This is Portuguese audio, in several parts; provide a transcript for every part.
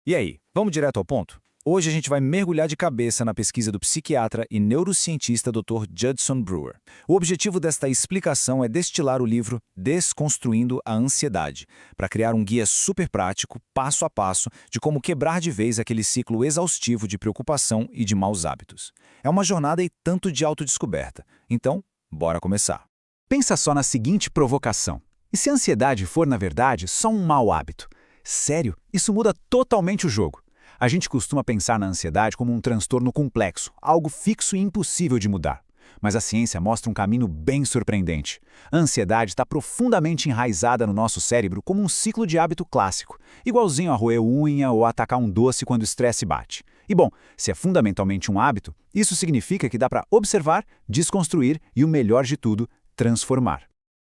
E aí, vamos direto ao ponto? Hoje a gente vai mergulhar de cabeça na pesquisa do psiquiatra e neurocientista Dr. Judson Brewer. O objetivo desta explicação é destilar o livro Desconstruindo a Ansiedade, para criar um guia super prático, passo a passo, de como quebrar de vez aquele ciclo exaustivo de preocupação e de maus hábitos. É uma jornada e tanto de autodescoberta. Então, bora começar. Pensa só na seguinte provocação. E se a ansiedade for, na verdade, só um mau hábito? Sério, isso muda totalmente o jogo. A gente costuma pensar na ansiedade como um transtorno complexo, algo fixo e impossível de mudar. Mas a ciência mostra um caminho bem surpreendente. A ansiedade está profundamente enraizada no nosso cérebro como um ciclo de hábito clássico, igualzinho a roer unha ou atacar um doce quando o estresse bate. E bom, se é fundamentalmente um hábito, isso significa que dá para observar, desconstruir e, o melhor de tudo, transformar.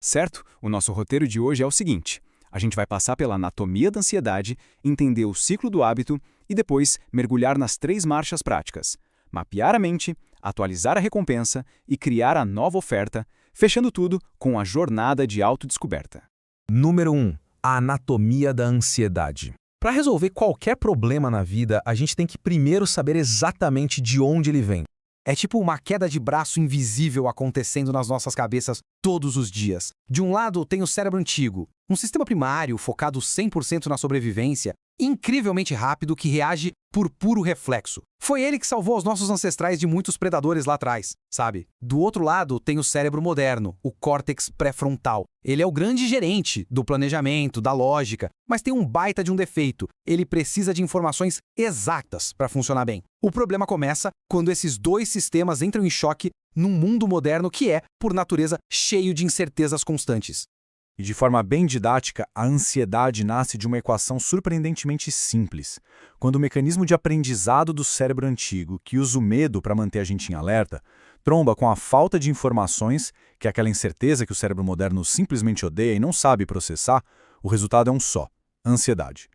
Certo? O nosso roteiro de hoje é o seguinte. A gente vai passar pela anatomia da ansiedade, entender o ciclo do hábito e depois mergulhar nas 3 marchas práticas. Mapear a mente, atualizar a recompensa e criar a nova oferta, fechando tudo com a jornada de autodescoberta. Número 1. A anatomia da ansiedade. Para resolver qualquer problema na vida, a gente tem que primeiro saber exatamente de onde ele vem. É tipo uma queda de braço invisível acontecendo nas nossas cabeças todos os dias. De um lado, tem o cérebro antigo, um sistema primário focado 100% na sobrevivência, incrivelmente rápido que reage por puro reflexo. Foi ele que salvou os nossos ancestrais de muitos predadores lá atrás, sabe? Do outro lado, tem o cérebro moderno, o córtex pré-frontal. Ele é o grande gerente do planejamento, da lógica, mas tem um baita de um defeito. Ele precisa de informações exatas para funcionar bem. O problema começa quando esses 2 sistemas entram em choque num mundo moderno que é, por natureza, cheio de incertezas constantes. E de forma bem didática, a ansiedade nasce de uma equação surpreendentemente simples. Quando o mecanismo de aprendizado do cérebro antigo, que usa o medo para manter a gente em alerta, tromba com a falta de informações, que é aquela incerteza que o cérebro moderno simplesmente odeia e não sabe processar, o resultado é um só: ansiedade.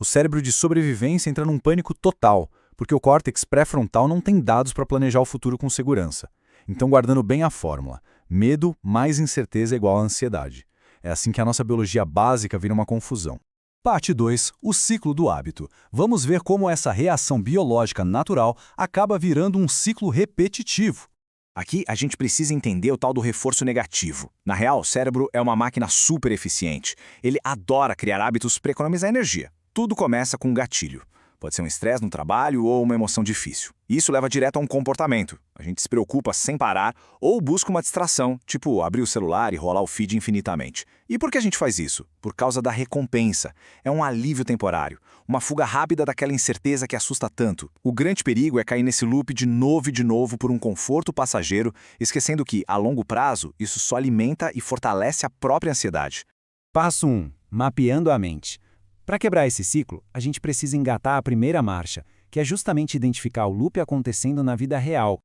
O cérebro de sobrevivência entra num pânico total, porque o córtex pré-frontal não tem dados para planejar o futuro com segurança. Então, guardando bem a fórmula, medo mais incerteza é igual a ansiedade. É assim que a nossa biologia básica vira uma confusão. Parte 2. O ciclo do hábito. Vamos ver como essa reação biológica natural acaba virando um ciclo repetitivo. Aqui a gente precisa entender o tal do reforço negativo. Na real, o cérebro é uma máquina super eficiente. Ele adora criar hábitos para economizar energia. Tudo começa com um gatilho. Pode ser um estresse no trabalho ou uma emoção difícil. Isso leva direto a um comportamento. A gente se preocupa sem parar ou busca uma distração, tipo abrir o celular e rolar o feed infinitamente. E por que a gente faz isso? Por causa da recompensa. É um alívio temporário, uma fuga rápida daquela incerteza que assusta tanto. O grande perigo é cair nesse loop de novo por um conforto passageiro, esquecendo que, a longo prazo, isso só alimenta e fortalece a própria ansiedade. Passo 1. Mapeando a mente. Para quebrar esse ciclo, a gente precisa engatar a primeira marcha, que é justamente identificar o loop acontecendo na vida real.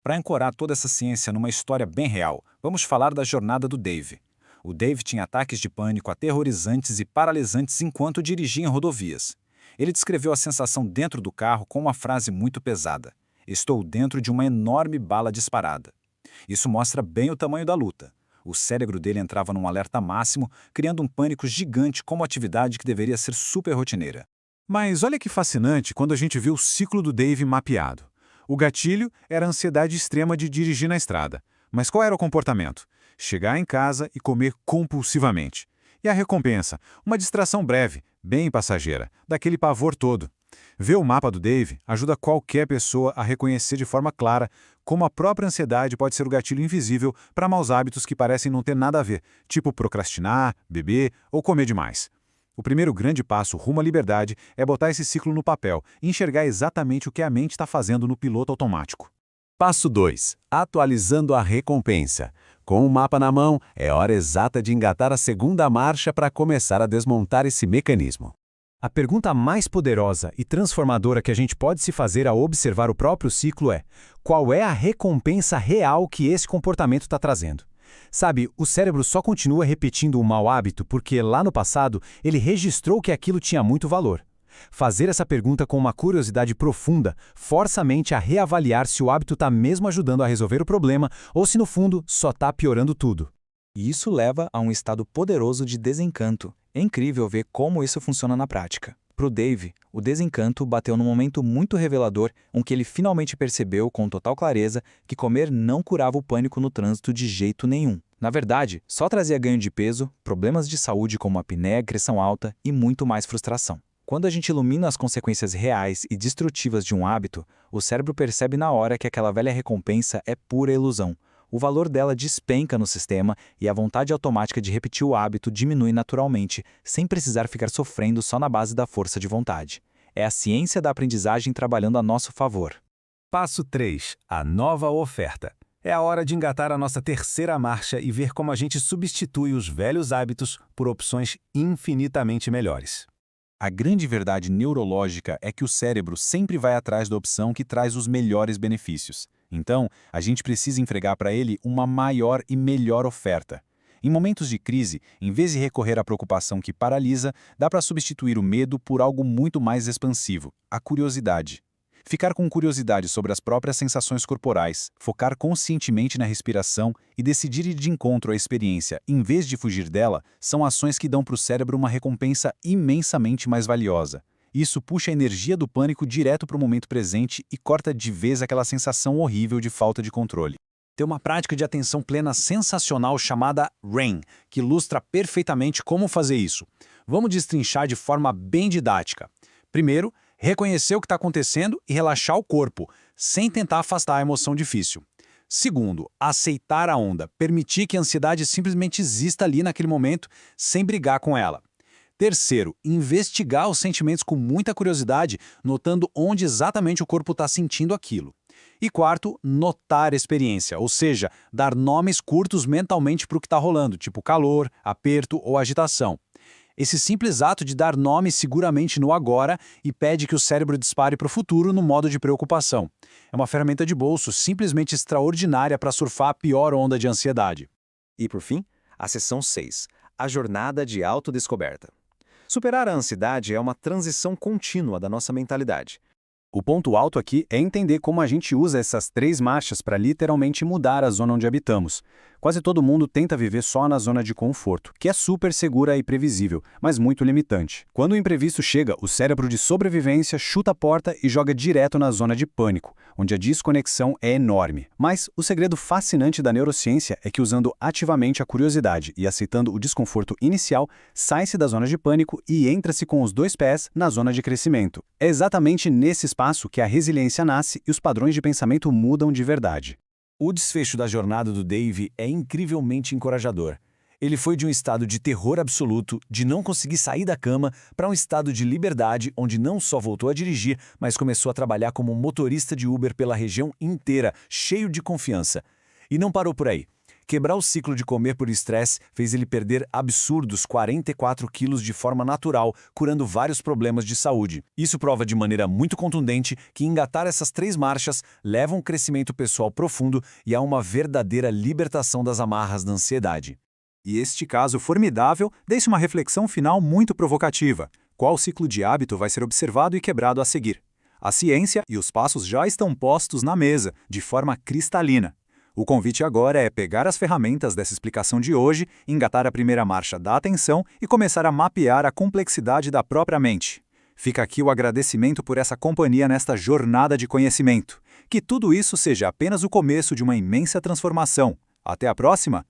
Para ancorar toda essa ciência numa história bem real, vamos falar da jornada do Dave. O Dave tinha ataques de pânico aterrorizantes e paralisantes enquanto dirigia em rodovias. Ele descreveu a sensação dentro do carro com uma frase muito pesada: "Estou dentro de uma enorme bala disparada." Isso mostra bem o tamanho da luta. O cérebro dele entrava num alerta máximo, criando um pânico gigante como atividade que deveria ser super rotineira. Mas olha que fascinante quando a gente viu o ciclo do Dave mapeado. O gatilho era a ansiedade extrema de dirigir na estrada. Mas qual era o comportamento? Chegar em casa e comer compulsivamente. E a recompensa? Uma distração breve, bem passageira, daquele pavor todo. Ver o mapa do Dave ajuda qualquer pessoa a reconhecer de forma clara como a própria ansiedade pode ser o gatilho invisível para maus hábitos que parecem não ter nada a ver, tipo procrastinar, beber ou comer demais. O primeiro grande passo rumo à liberdade é botar esse ciclo no papel e enxergar exatamente o que a mente está fazendo no piloto automático. Passo 2. Atualizando a recompensa. Com o mapa na mão, é hora exata de engatar a segunda marcha para começar a desmontar esse mecanismo. A pergunta mais poderosa e transformadora que a gente pode se fazer ao observar o próprio ciclo é: qual é a recompensa real que esse comportamento está trazendo? Sabe, o cérebro só continua repetindo um mau hábito porque, lá no passado, ele registrou que aquilo tinha muito valor. Fazer essa pergunta com uma curiosidade profunda força a mente a reavaliar se o hábito está mesmo ajudando a resolver o problema ou se, no fundo, só está piorando tudo. E isso leva a um estado poderoso de desencanto. É incrível ver como isso funciona na prática. Pro Dave, o desencanto bateu num momento muito revelador em que ele finalmente percebeu com total clareza que comer não curava o pânico no trânsito de jeito nenhum. Na verdade, só trazia ganho de peso, problemas de saúde como apneia, pressão alta e muito mais frustração. Quando a gente ilumina as consequências reais e destrutivas de um hábito, o cérebro percebe na hora que aquela velha recompensa é pura ilusão. O valor dela despenca no sistema e a vontade automática de repetir o hábito diminui naturalmente, sem precisar ficar sofrendo só na base da força de vontade. É a ciência da aprendizagem trabalhando a nosso favor. Passo 3. A nova oferta. É a hora de engatar a nossa terceira marcha e ver como a gente substitui os velhos hábitos por opções infinitamente melhores. A grande verdade neurológica é que o cérebro sempre vai atrás da opção que traz os melhores benefícios. Então, a gente precisa entregar para ele uma maior e melhor oferta. Em momentos de crise, em vez de recorrer à preocupação que paralisa, dá para substituir o medo por algo muito mais expansivo, a curiosidade. Ficar com curiosidade sobre as próprias sensações corporais, focar conscientemente na respiração e decidir ir de encontro à experiência em vez de fugir dela, são ações que dão para o cérebro uma recompensa imensamente mais valiosa. Isso puxa a energia do pânico direto para o momento presente e corta de vez aquela sensação horrível de falta de controle. Tem uma prática de atenção plena sensacional chamada REM, que ilustra perfeitamente como fazer isso. Vamos destrinchar de forma bem didática. Primeiro, reconhecer o que está acontecendo e relaxar o corpo, sem tentar afastar a emoção difícil. Segundo, aceitar a onda, permitir que a ansiedade simplesmente exista ali naquele momento, sem brigar com ela. Terceiro, investigar os sentimentos com muita curiosidade, notando onde exatamente o corpo está sentindo aquilo. E quarto, notar a experiência, ou seja, dar nomes curtos mentalmente para o que está rolando, tipo calor, aperto ou agitação. Esse simples ato de dar nome seguramente no agora e pede que o cérebro dispare para o futuro no modo de preocupação. É uma ferramenta de bolso simplesmente extraordinária para surfar a pior onda de ansiedade. E por fim, a seção 6, a jornada de autodescoberta. Superar a ansiedade é uma transição contínua da nossa mentalidade. O ponto alto aqui é entender como a gente usa essas 3 marchas para literalmente mudar a zona onde habitamos. Quase todo mundo tenta viver só na zona de conforto, que é super segura e previsível, mas muito limitante. Quando o imprevisto chega, o cérebro de sobrevivência chuta a porta e joga direto na zona de pânico, onde a desconexão é enorme. Mas o segredo fascinante da neurociência é que usando ativamente a curiosidade e aceitando o desconforto inicial, sai-se da zona de pânico e entra-se com os 2 pés na zona de crescimento. É exatamente nesse espaço que a resiliência nasce e os padrões de pensamento mudam de verdade. O desfecho da jornada do Dave é incrivelmente encorajador. Ele foi de um estado de terror absoluto, de não conseguir sair da cama, para um estado de liberdade, onde não só voltou a dirigir, mas começou a trabalhar como motorista de Uber pela região inteira, cheio de confiança. E não parou por aí. Quebrar o ciclo de comer por estresse fez ele perder absurdos 44 quilos de forma natural, curando vários problemas de saúde. Isso prova de maneira muito contundente que engatar essas 3 marchas leva a um crescimento pessoal profundo e a uma verdadeira libertação das amarras da ansiedade. E este caso formidável deixa uma reflexão final muito provocativa. Qual ciclo de hábito vai ser observado e quebrado a seguir? A ciência e os passos já estão postos na mesa, de forma cristalina. O convite agora é pegar as ferramentas dessa explicação de hoje, engatar a primeira marcha da atenção e começar a mapear a complexidade da própria mente. Fica aqui o agradecimento por essa companhia nesta jornada de conhecimento. Que tudo isso seja apenas o começo de uma imensa transformação. Até a próxima!